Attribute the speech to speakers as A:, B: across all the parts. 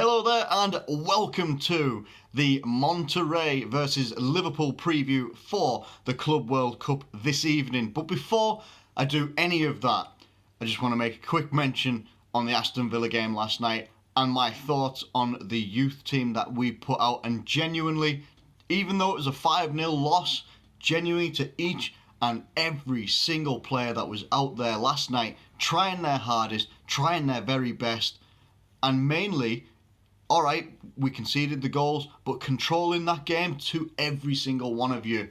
A: Hello there and welcome to the Monterrey versus Liverpool preview for the Club World Cup this evening. But before I do any of that, I just want to make a quick mention on the Aston Villa game last night and my thoughts on the youth team that we put out. And genuinely, even though it was a 5-0 loss, genuinely to each and every single player that was out there last night, trying their hardest, trying their very best, and mainly, alright, we conceded the goals, but controlling that game to every single one of you.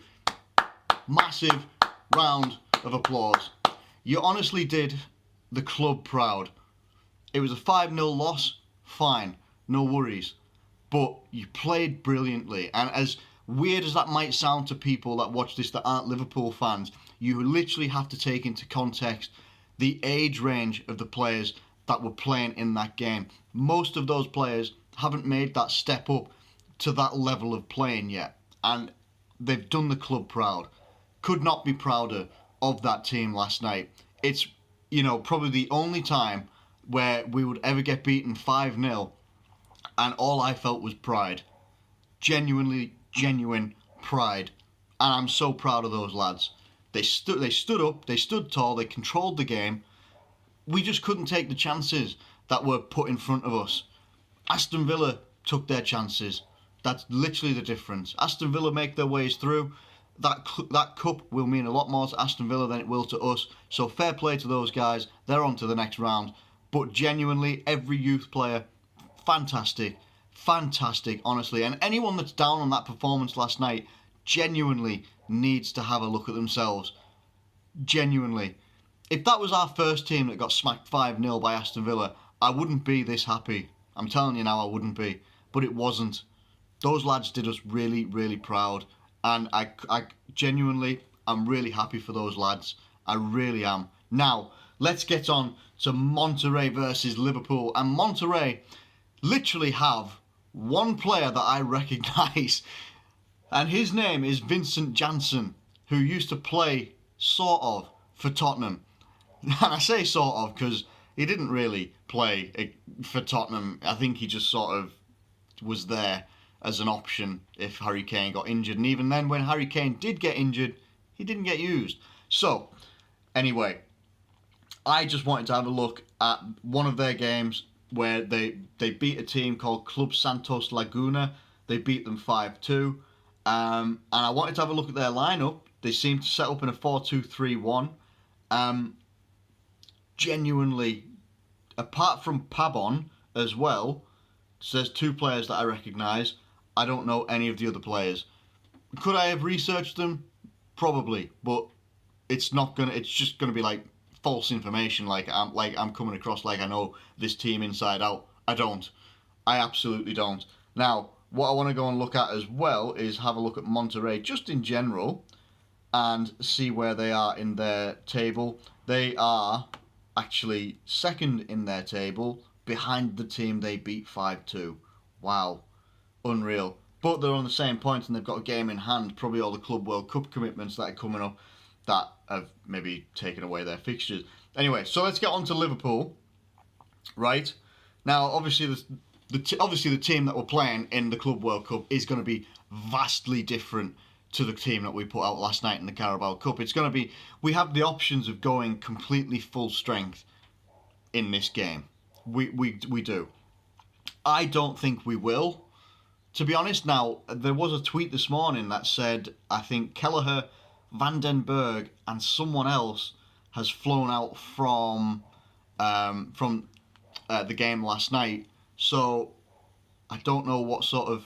A: Massive round of applause. You honestly did the club proud. It was a 5-0 loss, fine, no worries. But you played brilliantly, and as weird as that might sound to people that watch this that aren't Liverpool fans, you literally have to take into context the age range of the players that were playing in that game. Most of those players haven't made that step up to that level of playing yet, and they've done the club proud. Could not be prouder of that team last night. It's, probably the only time where we would ever get beaten 5-0 and all I felt was pride. Genuine pride. And I'm so proud of those lads. They stood up, they stood tall, they controlled the game. We just couldn't take the chances that were put in front of us. Aston Villa took their chances. That's literally the difference. Aston Villa make their ways through. That cup will mean a lot more to Aston Villa than it will to us. So fair play to those guys. They're on to the next round. But genuinely, every youth player, fantastic, honestly. And anyone that's down on that performance last night genuinely needs to have a look at themselves. Genuinely. If that was our first team that got smacked 5-0 by Aston Villa, I wouldn't be this happy. I'm telling you now, I wouldn't be. But it wasn't. Those lads did us really, really proud. And I genuinely, I'm really happy for those lads. I really am. Now, let's get on to Monterrey versus Liverpool. And Monterrey literally have one player that I recognise. And his name is Vincent Janssen, who used to play, sort of, for Tottenham. And I say sort of because he didn't really play for Tottenham. I think he just sort of was there as an option if Harry Kane got injured. And even then, when Harry Kane did get injured, he didn't get used. So, anyway, I just wanted to have a look at one of their games where they beat a team called Club Santos Laguna. They beat them 5-2. And I wanted to have a look at their lineup. They seem to set up in a 4-2-3-1. Genuinely, apart from Pabon as well, so there's two players that I recognise. I don't know any of the other players. Could I have researched them? Probably, but it's just gonna be like false information. Like I'm coming across like I know this team inside out. I don't. I absolutely don't. Now, what I want to go and look at as well is have a look at Monterrey just in general and see where they are in their table. They are actually second in their table behind the team they beat 5-2. Wow. Unreal. But they're on the same point and they've got a game in hand. Probably all the Club World Cup commitments that are coming up that have maybe taken away their fixtures. Anyway, so let's get on to Liverpool. Right. Now, obviously, the team that we're playing in the Club World Cup is going to be vastly different to the team that we put out last night in the Carabao Cup. It's going to be, we have the options of going completely full strength in this game. We do. I don't think we will. To be honest, now, there was a tweet this morning that said, I think Kelleher, Van den Berg, and someone else has flown out from the game last night. So I don't know what sort of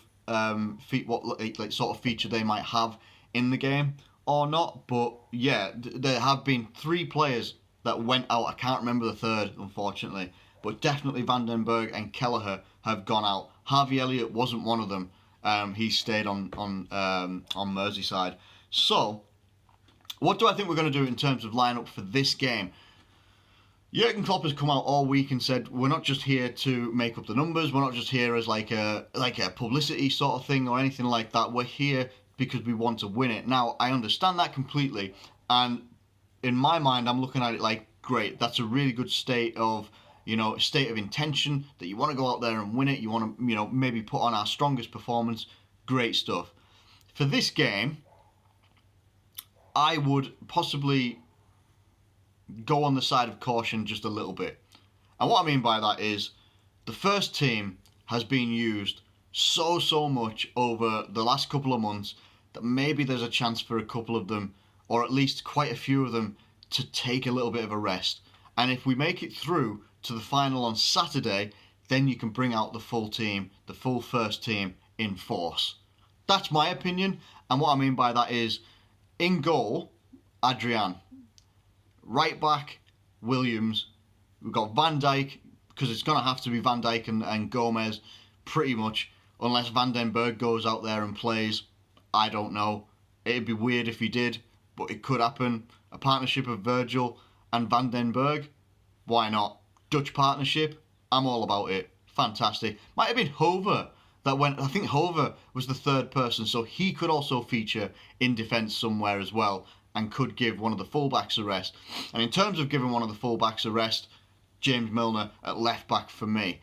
A: sort of feature they might have in the game or not. But yeah, there have been three players that went out. I can't remember the third, unfortunately, but definitely Van den Berg and Kelleher have gone out. Harvey Elliott wasn't one of them. He stayed on Merseyside. So, what do I think we're going to do in terms of lineup for this game? Jurgen Klopp has come out all week and said we're not just here to make up the numbers. We're not just here as like a publicity sort of thing or anything like that. We're here because we want to win it. Now, I understand that completely, and in my mind, I'm looking at it like, great, that's a really good state of state of intention that you want to go out there and win it. You want to, maybe put on our strongest performance. Great stuff. For this game, I would possibly go on the side of caution just a little bit. And what I mean by that is the first team has been used so much over the last couple of months that maybe there's a chance for a couple of them, or at least quite a few of them, to take a little bit of a rest. And if we make it through to the final on Saturday, then you can bring out the full team, the full first team in force. That's my opinion. And what I mean by that is, in goal, Adrian. Right back, Williams. We've got Van Dijk, because it's going to have to be Van Dijk and Gomez, pretty much, unless Van den Berg goes out there and plays. I don't know. It'd be weird if he did, but it could happen. A partnership of Virgil and Van den Berg, why not? Dutch partnership, I'm all about it. Fantastic. Might have been Hover that went. I think Hover was the third person, so he could also feature in defence somewhere as well, and could give one of the fullbacks a rest. And in terms of giving one of the fullbacks a rest, James Milner at left back for me.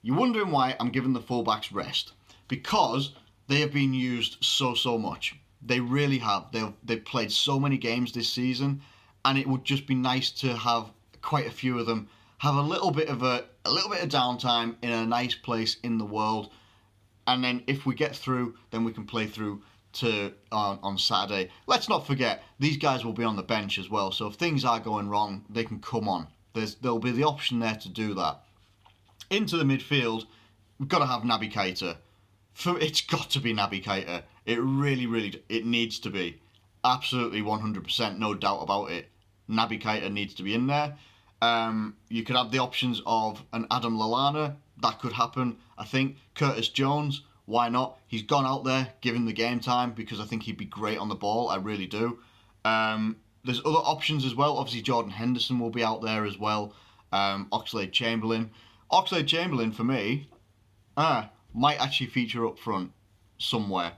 A: You're wondering why I'm giving the fullbacks rest? Because they have been used so much. They really have. They've played so many games this season, and it would just be nice to have quite a few of them have a little bit of downtime in a nice place in the world. And then if we get through, then we can play through to on Saturday. Let's not forget, these guys will be on the bench as well. So if things are going wrong, they can come on. There'll be the option there to do that. Into the midfield, we've got to have Naby Keita. It's got to be Naby Keita. It really, it needs to be. Absolutely 100%, no doubt about it. Naby Keita needs to be in there. You could have the options of an Adam Lallana. That could happen, I think. Curtis Jones, why not? He's gone out there, given the game time, because I think he'd be great on the ball. I really do. There's other options as well. Obviously, Jordan Henderson will be out there as well. Oxlade-Chamberlain. Oxlade-Chamberlain, for me, might actually feature up front somewhere.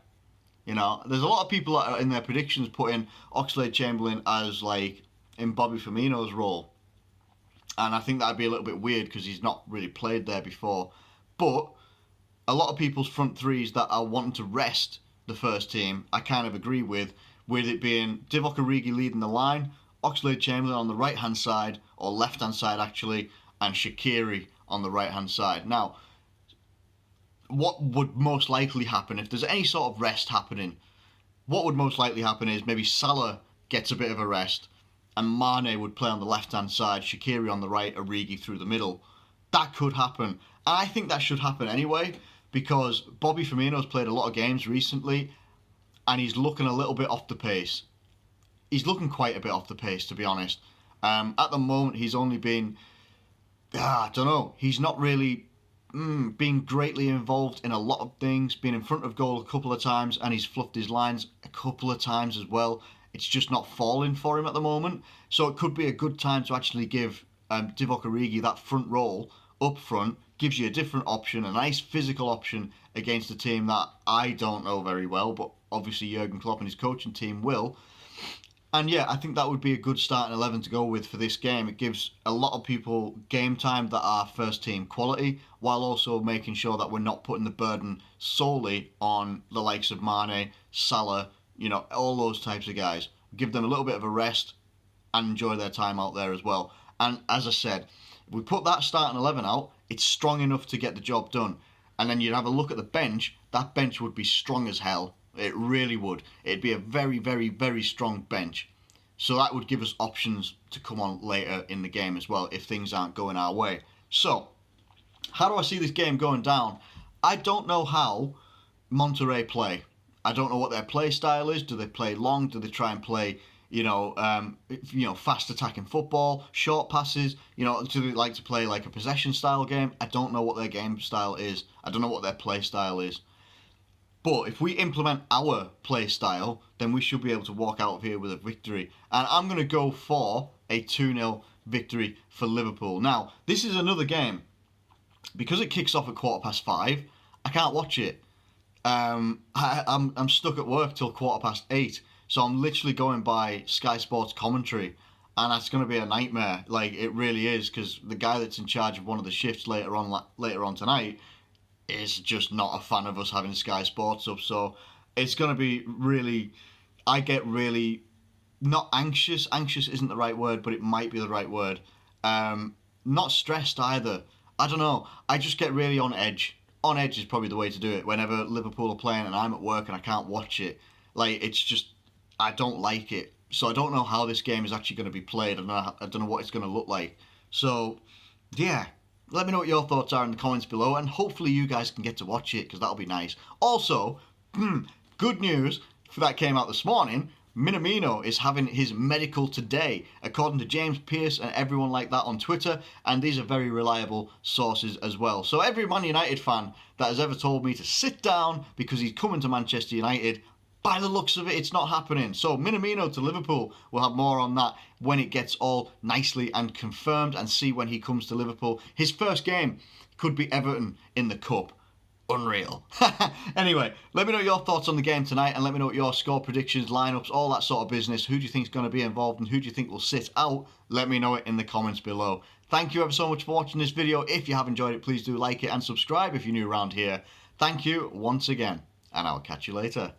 A: There's a lot of people that are in their predictions putting Oxlade-Chamberlain as, in Bobby Firmino's role. And I think that'd be a little bit weird because he's not really played there before. But a lot of people's front threes that are wanting to rest the first team, I kind of agree with it being Divock Origi leading the line, Oxlade-Chamberlain on the right-hand side, or left-hand side actually, and Shaqiri on the right-hand side. Now, what would most likely happen if there's any sort of rest happening? What would most likely happen is maybe Salah gets a bit of a rest, and Mane would play on the left-hand side, Shaqiri on the right, Origi through the middle. That could happen. And I think that should happen anyway, because Bobby Firmino's played a lot of games recently, and he's looking a little bit off the pace. He's looking quite a bit off the pace, to be honest. At the moment, he's only been, I don't know, he's not really being greatly involved in a lot of things, been in front of goal a couple of times, and he's fluffed his lines a couple of times as well. It's just not falling for him at the moment. So it could be a good time to actually give Divock Origi that front role up front. Gives you a different option, a nice physical option against a team that I don't know very well, but obviously Jurgen Klopp and his coaching team will. And yeah, I think that would be a good starting 11 to go with for this game. It gives a lot of people game time that are first team quality, while also making sure that we're not putting the burden solely on the likes of Mane, Salah, all those types of guys. Give them a little bit of a rest and enjoy their time out there as well. And as I said, if we put that starting 11 out, it's strong enough to get the job done. And then you'd have a look at the bench. That bench would be strong as hell. It really would. It'd be a very, very, very strong bench. So that would give us options to come on later in the game as well if things aren't going our way. So, how do I see this game going down? I don't know how Monterrey play. I don't know what their play style is. Do they play long? Do they try and play, fast attacking football, short passes? Do they like to play like a possession style game? I don't know what their game style is. I don't know what their play style is. But if we implement our play style, then we should be able to walk out of here with a victory. And I'm going to go for a 2-0 victory for Liverpool. Now, this is another game. Because it kicks off at 5:15, I can't watch it. I'm stuck at work till 8:15, so I'm literally going by Sky Sports commentary, and that's going to be a nightmare. Like, it really is, because the guy that's in charge of one of the shifts later on tonight is just not a fan of us having Sky Sports up. So it's going to be really. I get really not anxious. Anxious isn't the right word, but it might be the right word. Not stressed either. I don't know. I just get really on edge. On edge is probably the way to do it. Whenever Liverpool are playing and I'm at work and I can't watch it, like, it's just, I don't like it. So I don't know how this game is actually going to be played. I don't know what it's going to look like. So yeah, let me know what your thoughts are in the comments below, and hopefully you guys can get to watch it, because that'll be nice. Also, good news that came out this morning. Minamino is having his medical today, according to James Pearce and everyone like that on Twitter, and these are very reliable sources as well. So every Man United fan that has ever told me to sit down because he's coming to Manchester United, by the looks of it, it's not happening. So Minamino to Liverpool, we'll have more on that when it gets all nicely and confirmed, and see when he comes to Liverpool. His first game could be Everton in the Cup. Unreal. Anyway, let me know your thoughts on the game tonight, and let me know what your score predictions, lineups, all that sort of business. Who do you think is going to be involved and who do you think will sit out? Let me know it in the comments below. Thank you ever so much for watching this video. If you have enjoyed it, please do like it and subscribe if you're new around here. Thank you once again, and I'll catch you later.